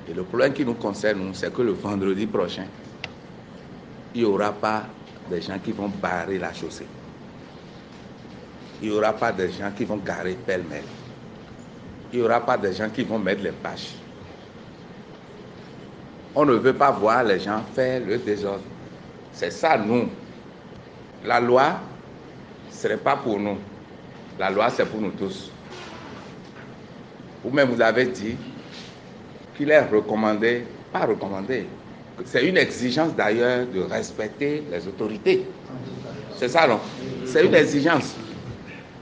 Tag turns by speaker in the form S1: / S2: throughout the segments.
S1: Et le problème qui nous concerne, c'est que le vendredi prochain, il n'y aura pas des gens qui vont barrer la chaussée. Il n'y aura pas des gens qui vont garer pêle-mêle. Il n'y aura pas des gens qui vont mettre les bâches. On ne veut pas voir les gens faire le désordre. C'est ça, nous. La loi, ce n'est pas pour nous. La loi, c'est pour nous tous. Vous-même, vous avez dit qu'il est recommandé, pas recommandé, c'est une exigence d'ailleurs de respecter les autorités. C'est ça, non? C'est une exigence.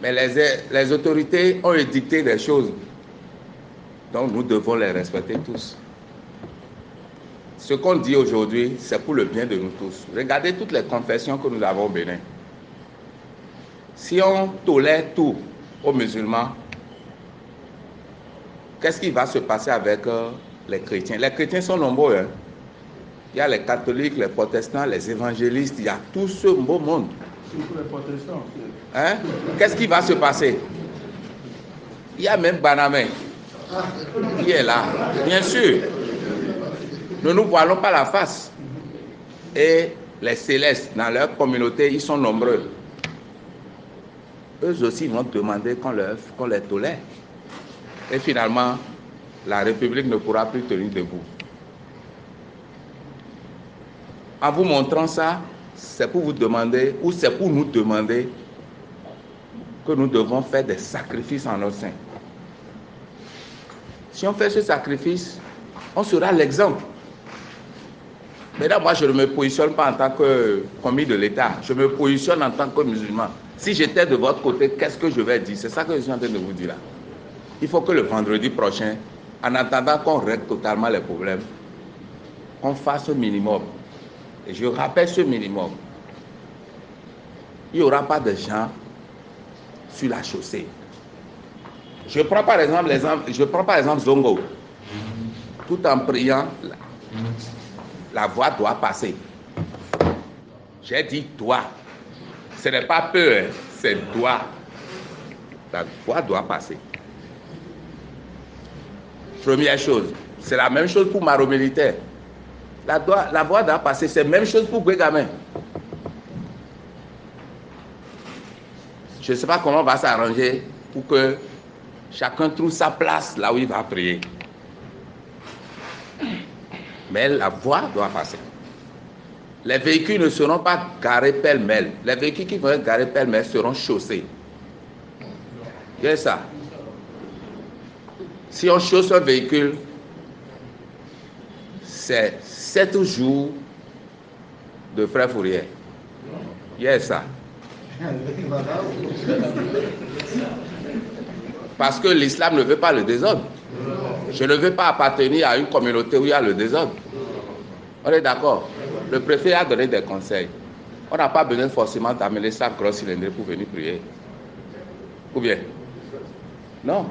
S1: Mais les autorités ont édicté des choses. Donc nous devons les respecter tous. Ce qu'on dit aujourd'hui, c'est pour le bien de nous tous. Regardez toutes les confessions que nous avons au Bénin. Si on tolère tout aux musulmans, qu'est-ce qui va se passer avec les chrétiens? Les chrétiens sont nombreux. Hein? Il y a les catholiques, les protestants, les évangélistes, il y a tout ce beau monde.
S2: Surtout les protestants.
S1: Hein? Qu'est-ce qui va se passer? Il y a même Banamé qui est là. Bien sûr, ne nous voilons pas la face. Et les célestes, dans leur communauté, ils sont nombreux. Eux aussi vont demander qu'on les tolère. Et finalement, la République ne pourra plus tenir debout. En vous montrant ça, c'est pour vous demander, ou c'est pour nous demander, que nous devons faire des sacrifices en notre sein. Si on fait ce sacrifice, on sera l'exemple. Maintenant, moi, je ne me positionne pas en tant que commis de l'État. Je me positionne en tant que musulman. Si j'étais de votre côté, qu'est-ce que je vais dire? C'est ça que je suis en train de vous dire là. Il faut que le vendredi prochain, en attendant qu'on règle totalement les problèmes, qu'on fasse ce minimum. Et je rappelle ce minimum. Il n'y aura pas de gens sur la chaussée. Je prends par exemple Zongo. Tout en priant, la voix doit passer. J'ai dit doit. Ce n'est pas peur, hein, c'est doit. La voix doit passer. Première chose, c'est la même chose pour Maro Militaire. La voix doit passer, c'est la même chose pour Bouégamin. Je ne sais pas comment on va s'arranger pour que chacun trouve sa place là où il va prier. Mais la voix doit passer. Les véhicules ne seront pas garés pêle-mêle. Les véhicules qui vont être garés pêle-mêle seront chaussés. C'est ça. Si on chausse un véhicule, c'est 7 jours de frais fourrières. C'est ça. Parce que l'islam ne veut pas le désordre. Je ne veux pas appartenir à une communauté où il y a le désordre. On est d'accord? Le préfet a donné des conseils. On n'a pas besoin forcément d'amener sa grosse cylindrée pour venir prier. Ou bien? Non.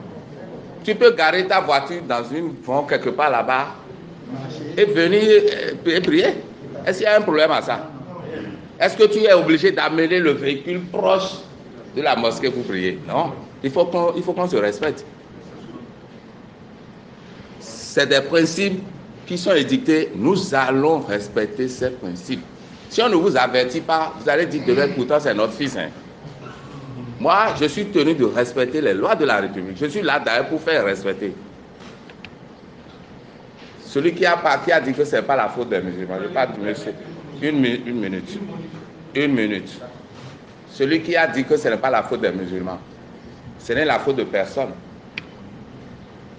S1: Tu peux garer ta voiture dans une vent quelque part là-bas et venir prier. Est-ce qu'il y a un problème à ça? Est-ce que tu es obligé d'amener le véhicule proche de la mosquée pour prier? Non. Il faut qu'on se respecte. C'est des principes qui sont édictés. Nous allons respecter ces principes. Si on ne vous avertit pas, vous allez dire demain, pourtant c'est notre fils. Hein. Moi, je suis tenu de respecter les lois de la République. Je suis là d'ailleurs pour faire respecter. Celui qui a dit que ce n'est pas la faute des musulmans, je parle du monsieur. Une minute. Celui qui a dit que ce n'est pas la faute des musulmans, ce n'est la faute de personne.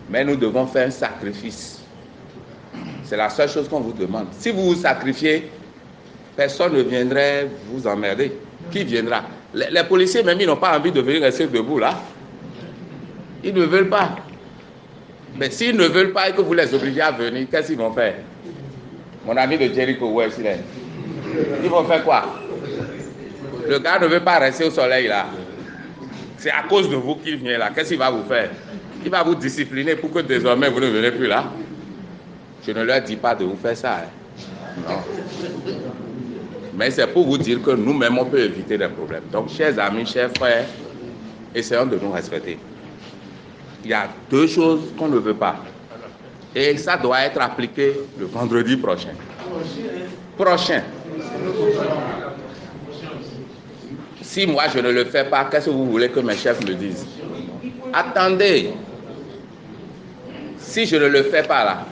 S1: Mais nous devons faire un sacrifice. C'est la seule chose qu'on vous demande. Si vous vous sacrifiez, personne ne viendrait vous emmerder. Qui viendra? Les policiers, même, ils n'ont pas envie de venir rester debout là. Ils ne veulent pas. Mais s'ils ne veulent pas et que vous les obligez à venir, qu'est-ce qu'ils vont faire? Mon ami de Jericho, ouais, ils vont faire quoi? Le gars ne veut pas rester au soleil là. C'est à cause de vous qu'il vient là. Qu'est-ce qu'il va vous faire? Il va vous discipliner pour que désormais vous ne venez plus là. Je ne leur dis pas de vous faire ça. Hein. Non. Mais c'est pour vous dire que nous-mêmes, on peut éviter des problèmes. Donc, chers amis, chers frères, essayons de nous respecter. Il y a deux choses qu'on ne veut pas. Et ça doit être appliqué le vendredi prochain. Prochain. Si moi je ne le fais pas, qu'est-ce que vous voulez que mes chefs me disent? Attendez. Si je ne le fais pas là,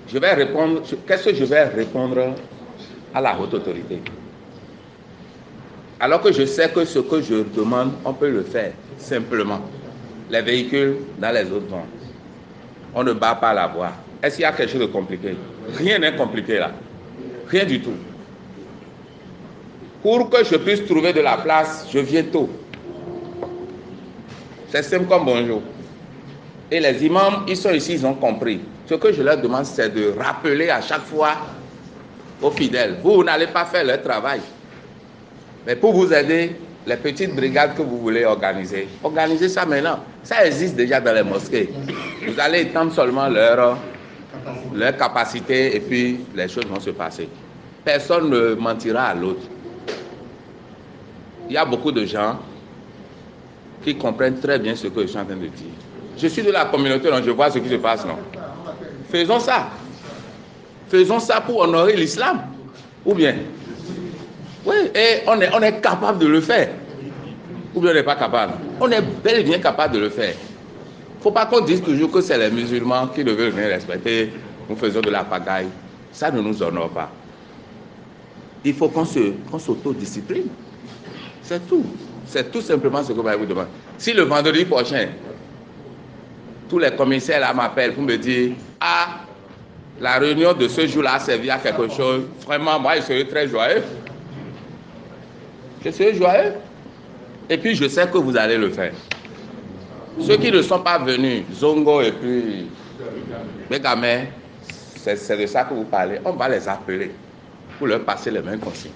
S1: je vais répondre. Qu'est-ce que je vais répondre à la haute autorité? Alors que je sais que ce que je demande, on peut le faire simplement. Les véhicules dans les autres zones. On ne bat pas la voie. Est-ce qu'il y a quelque chose de compliqué? Rien n'est compliqué là. Rien du tout. Pour que je puisse trouver de la place, je viens tôt. C'est simple comme bonjour. Et les imams, ils sont ici, ils ont compris. Ce que je leur demande, c'est de rappeler à chaque fois aux fidèles. Vous n'allez pas faire leur travail. Mais pour vous aider, les petites brigades que vous voulez organiser, organisez ça maintenant. Ça existe déjà dans les mosquées. Vous allez étendre seulement leur capacité et puis les choses vont se passer. Personne ne mentira à l'autre. Il y a beaucoup de gens qui comprennent très bien ce que je suis en train de dire. Je suis de la communauté, donc je vois ce qui se passe, non? Faisons ça. Faisons ça pour honorer l'islam. Ou bien? Oui, et on est capable de le faire. Ou bien on n'est pas capable. On est bel et bien capable de le faire. Il ne faut pas qu'on dise toujours que c'est les musulmans qui ne veulent rien respecter. Nous faisons de la pagaille. Ça ne nous honore pas. Il faut qu'on s'autodiscipline. C'est tout. C'est tout simplement ce que je vous demande. Si le vendredi prochain, tous les commissaires là m'appellent pour me dire « Ah, la réunion de ce jour-là a servi à quelque chose », vraiment, moi, je serai très joyeux. Je serai joyeux. Et puis, je sais que vous allez le faire. Ceux qui ne sont pas venus, Zongo et puis Bégamé, c'est de ça que vous parlez. On va les appeler pour leur passer les mêmes consignes.